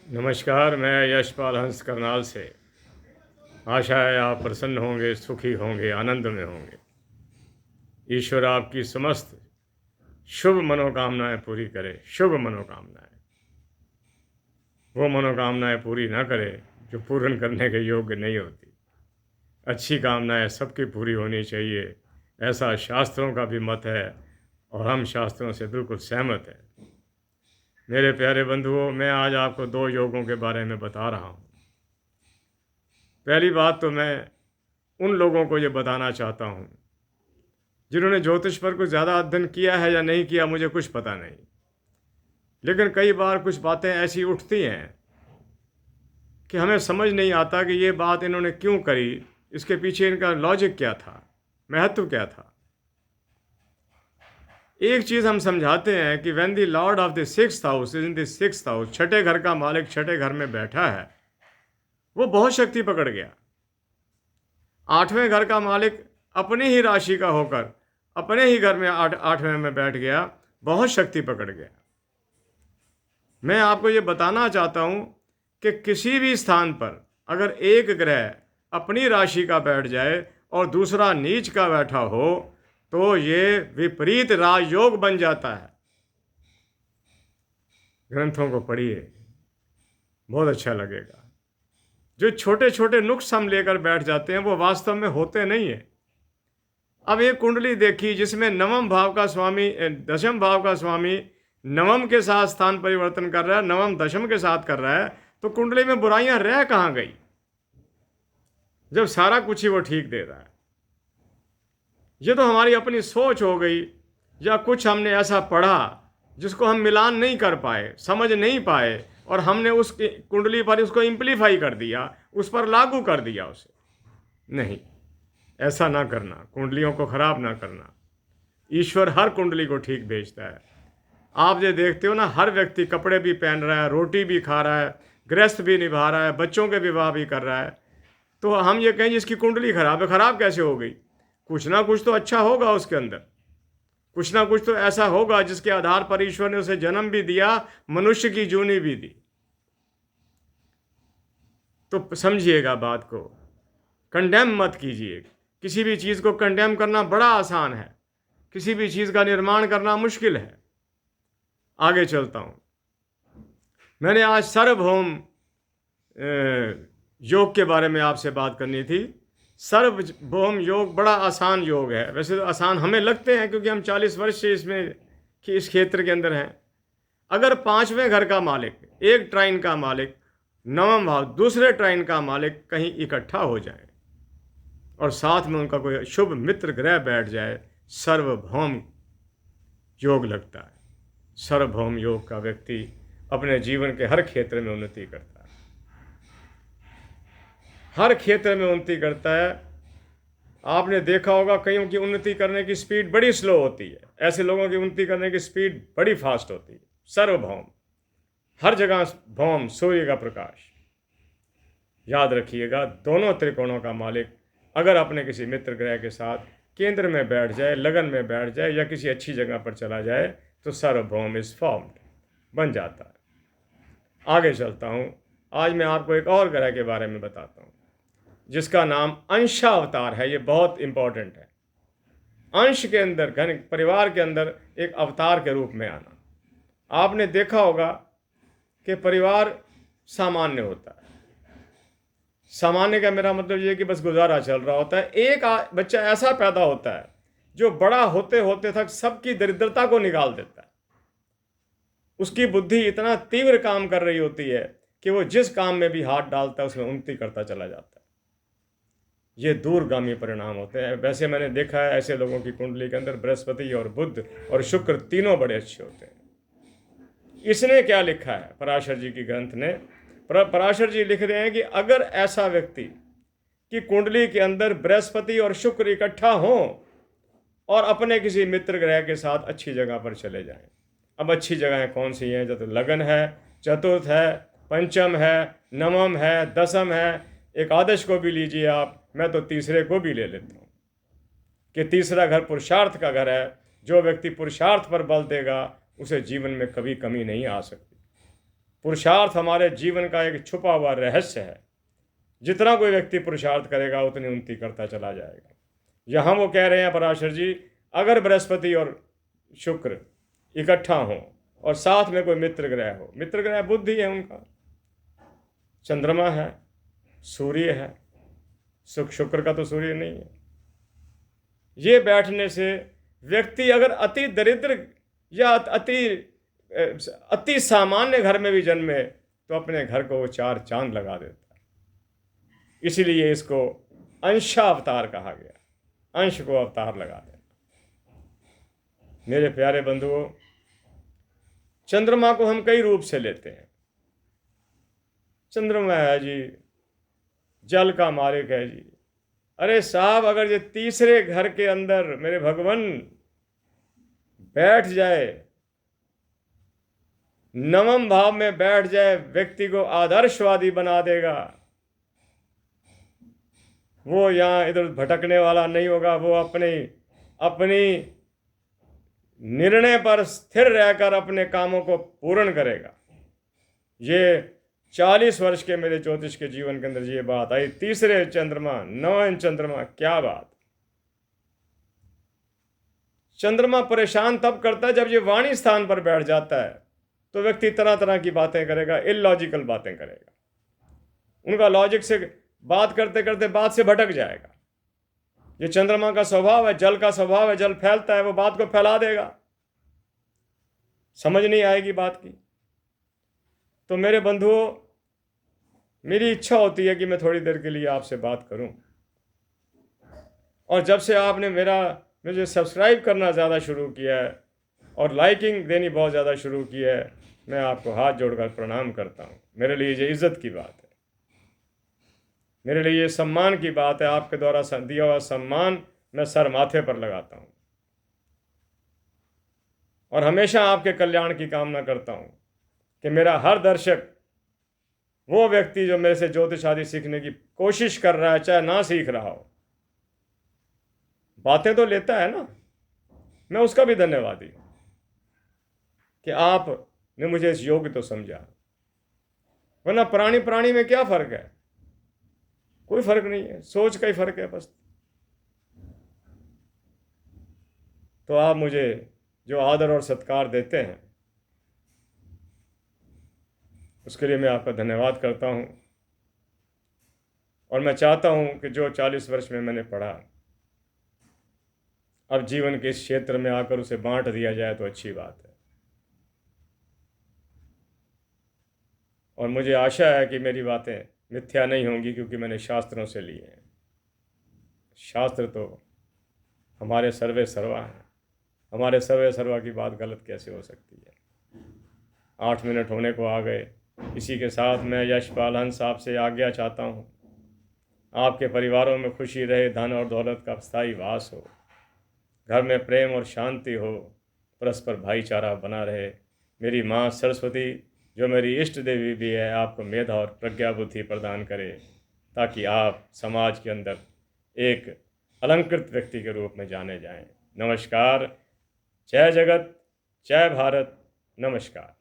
नमस्कार, मैं यशपाल हंस करनाल से। आशा है आप प्रसन्न होंगे, सुखी होंगे, आनंद में होंगे। ईश्वर आपकी समस्त शुभ मनोकामनाएं पूरी करे। शुभ मनोकामनाएं, वो मनोकामनाएं पूरी ना करे जो पूर्ण करने के योग्य नहीं होती। अच्छी कामनाएं सबकी पूरी होनी चाहिए, ऐसा शास्त्रों का भी मत है और हम शास्त्रों से बिल्कुल सहमत हैं। मेरे प्यारे बंधुओं, मैं आज आपको 2 योगों के बारे में बता रहा हूँ। पहली बात तो मैं उन लोगों को ये बताना चाहता हूँ जिन्होंने ज्योतिष पर कुछ ज़्यादा अध्ययन किया है या नहीं किया, मुझे कुछ पता नहीं, लेकिन कई बार कुछ बातें ऐसी उठती हैं कि हमें समझ नहीं आता कि ये बात इन्होंने क्यों करी, इसके पीछे इनका लॉजिक क्या था, महत्व क्या था। एक चीज़ हम समझाते हैं कि when the Lord of the 6th house is in the 6th house, छठे घर का मालिक छठे घर में बैठा है, वो बहुत शक्ति पकड़ गया। 8वें घर का मालिक अपनी ही राशि का होकर अपने ही घर में 8वें में बैठ गया, बहुत शक्ति पकड़ गया। मैं आपको ये बताना चाहता हूँ कि किसी भी स्थान पर अगर एक ग्रह अपनी राशि का बैठ जाए और दूसरा नीच का बैठा हो तो ये विपरीत राजयोग बन जाता है। ग्रंथों को पढ़िए, बहुत अच्छा लगेगा। जो छोटे छोटे नुक्स हम लेकर बैठ जाते हैं वो वास्तव में होते नहीं है। अब एक कुंडली देखी जिसमें नवम भाव का स्वामी, दशम भाव का स्वामी नवम के साथ स्थान परिवर्तन कर रहा है, नवम दशम के साथ कर रहा है, तो कुंडली में बुराइयां रह कहां गई जब सारा कुछ ही वो ठीक दे रहा है। ये तो हमारी अपनी सोच हो गई, या कुछ हमने ऐसा पढ़ा जिसको हम मिलान नहीं कर पाए, समझ नहीं पाए, और हमने उस कुंडली पर उसको इम्प्लीफाई कर दिया, उस पर लागू कर दिया उसे। नहीं, ऐसा ना करना, कुंडलियों को खराब ना करना। ईश्वर हर कुंडली को ठीक भेजता है। आप ये देखते हो ना, हर व्यक्ति कपड़े भी पहन रहा है, रोटी भी खा रहा है, गृहस्थ भी निभा रहा है, बच्चों के विवाह भी कर रहा है, तो हम ये कहें जिसकी कुंडली खराब है, खराब कैसे हो गई? कुछ ना कुछ तो अच्छा होगा उसके अंदर, कुछ ना कुछ तो ऐसा होगा जिसके आधार पर ईश्वर ने उसे जन्म भी दिया, मनुष्य की जूनी भी दी। तो समझिएगा बात को, कंडेम मत कीजिए। किसी भी चीज़ को कंडेम करना बड़ा आसान है, किसी भी चीज़ का निर्माण करना मुश्किल है। आगे चलता हूँ। मैंने आज सार्वभौम योग के बारे में आपसे बात करनी थी। सार्वभौम योग बड़ा आसान योग है। वैसे तो आसान हमें लगते हैं क्योंकि हम 40 वर्ष से इस क्षेत्र के अंदर हैं। अगर 5वें घर का मालिक, एक ट्राइन का मालिक, नवम भाव दूसरे ट्राइन का मालिक कहीं इकट्ठा हो जाए और साथ में उनका कोई शुभ मित्र ग्रह बैठ जाए, सार्वभौम योग लगता है। सार्वभौम योग का व्यक्ति अपने जीवन के हर क्षेत्र में उन्नति करता है, हर क्षेत्र में उन्नति करता है। आपने देखा होगा कईयों की उन्नति करने की स्पीड बड़ी स्लो होती है, ऐसे लोगों की उन्नति करने की स्पीड बड़ी फास्ट होती है। सार्वभौम, हर जगह भौम, सूर्य का प्रकाश। याद रखिएगा, दोनों त्रिकोणों का मालिक अगर अपने किसी मित्र ग्रह के साथ केंद्र में बैठ जाए, लगन में बैठ जाए, या किसी अच्छी जगह पर चला जाए तो सार्वभौम इज फॉर्म्ड, बन जाता है। आगे चलता हूँ। आज मैं आपको एक और ग्रह के बारे में बताता हूँ जिसका नाम अंशावतार है। ये बहुत इंपॉर्टेंट है। अंश के अंदर, घन परिवार के अंदर एक अवतार के रूप में आना। आपने देखा होगा कि परिवार सामान्य होता है। सामान्य का मेरा मतलब ये कि बस गुजारा चल रहा होता है। एक बच्चा ऐसा पैदा होता है जो बड़ा होते होते तक सबकी दरिद्रता को निकाल देता है। उसकी बुद्धि इतना तीव्र काम कर रही होती है कि वो जिस काम में भी हाथ डालता है उसमें उन्नति करता चला जाता है। ये दूरगामी परिणाम होते हैं। वैसे मैंने देखा है ऐसे लोगों की कुंडली के अंदर बृहस्पति और बुध और शुक्र तीनों बड़े अच्छे होते हैं। इसने क्या लिखा है पराशर जी की ग्रंथ ने? पराशर जी लिख रहे हैं कि अगर ऐसा व्यक्ति की कुंडली के अंदर बृहस्पति और शुक्र इकट्ठा हों और अपने किसी मित्र ग्रह के साथ अच्छी जगह पर चले जाएं। अब अच्छी जगहें कौन सी हैं? जो तो लगन है, चतुर्थ है, पंचम है, नवम है, दसम है। एकादश को भी लीजिए आप, मैं तो तीसरे को भी ले लेता हूँ कि तीसरा घर पुरुषार्थ का घर है। जो व्यक्ति पुरुषार्थ पर बल देगा उसे जीवन में कभी कमी नहीं आ सकती। पुरुषार्थ हमारे जीवन का एक छुपा हुआ रहस्य है। जितना कोई व्यक्ति पुरुषार्थ करेगा उतनी उन्नति करता चला जाएगा। यहाँ वो कह रहे हैं पराशर जी, अगर बृहस्पति और शुक्र इकट्ठा हों और साथ में कोई मित्र ग्रह हो, मित्र ग्रह बुद्धि है उनका, चंद्रमा है, सूर्य है, शुक्र का तो सूर्य नहीं है, ये बैठने से व्यक्ति अगर अति दरिद्र या अति सामान्य घर में भी जन्मे तो अपने घर को वो 4 चांद लगा देता है। इसीलिए इसको अंशावतार कहा गया, अंश को अवतार लगा देना। मेरे प्यारे बंधुओं, चंद्रमा को हम कई रूप से लेते हैं। चंद्रमा है जी, जल का मालिक है जी। अरे साहब, अगर ये तीसरे घर के अंदर मेरे भगवान बैठ जाए, नवम भाव में बैठ जाए, व्यक्ति को आदर्शवादी बना देगा। वो यहां इधर भटकने वाला नहीं होगा, वो अपनी निर्णय पर स्थिर रहकर अपने कामों को पूर्ण करेगा। ये 40 वर्ष के मेरे ज्योतिष के जीवन के अंदर ये बात आई। तीसरे चंद्रमा, 9वें चंद्रमा, क्या बात। चंद्रमा परेशान तब करता है जब ये वाणी स्थान पर बैठ जाता है, तो व्यक्ति तरह तरह की बातें करेगा, इलॉजिकल बातें करेगा। उनका लॉजिक से बात करते करते बात से भटक जाएगा। ये चंद्रमा का स्वभाव है, जल का स्वभाव है, जल फैलता है, वो बात को फैला देगा, समझ नहीं आएगी बात की। तो मेरे बंधुओं, मेरी इच्छा होती है कि मैं थोड़ी देर के लिए आपसे बात करूं। और जब से आपने मुझे सब्सक्राइब करना ज़्यादा शुरू किया है और लाइकिंग देनी बहुत ज़्यादा शुरू की है, मैं आपको हाथ जोड़कर प्रणाम करता हूं। मेरे लिए ये इज़्ज़त की बात है, मेरे लिए ये सम्मान की बात है। आपके द्वारा दिया हुआ सम्मान मैं सर माथे पर लगाता हूं और हमेशा आपके कल्याण की कामना करता हूं कि मेरा हर दर्शक, वो व्यक्ति जो मेरे से ज्योतिष आदि सीखने की कोशिश कर रहा है, चाहे ना सीख रहा हो, बातें तो लेता है ना, मैं उसका भी धन्यवादी हूं कि आपने मुझे इस योग्य तो समझा। वरना प्राणी में क्या फर्क है? कोई फर्क नहीं है, सोच का ही फर्क है बस। तो आप मुझे जो आदर और सत्कार देते हैं, उसके लिए मैं आपका धन्यवाद करता हूं। और मैं चाहता हूं कि जो 40 वर्ष में मैंने पढ़ा, अब जीवन के इस क्षेत्र में आकर उसे बांट दिया जाए तो अच्छी बात है। और मुझे आशा है कि मेरी बातें मिथ्या नहीं होंगी, क्योंकि मैंने शास्त्रों से लिए हैं। शास्त्र तो हमारे सर्वे सर्वा हैं, हमारे सर्वे सर्वा की बात गलत कैसे हो सकती है। 8 मिनट होने को आ गए। इसी के साथ मैं यशपाल हंस आपसे आज्ञा चाहता हूँ। आपके परिवारों में खुशी रहे, धन और दौलत का स्थायी वास हो, घर में प्रेम और शांति हो, परस्पर भाईचारा बना रहे। मेरी माँ सरस्वती, जो मेरी इष्ट देवी भी है, आपको मेधा और प्रज्ञा बुद्धि प्रदान करे, ताकि आप समाज के अंदर एक अलंकृत व्यक्ति के रूप में जाने जाएं। नमस्कार। जय जगत, जय भारत। नमस्कार।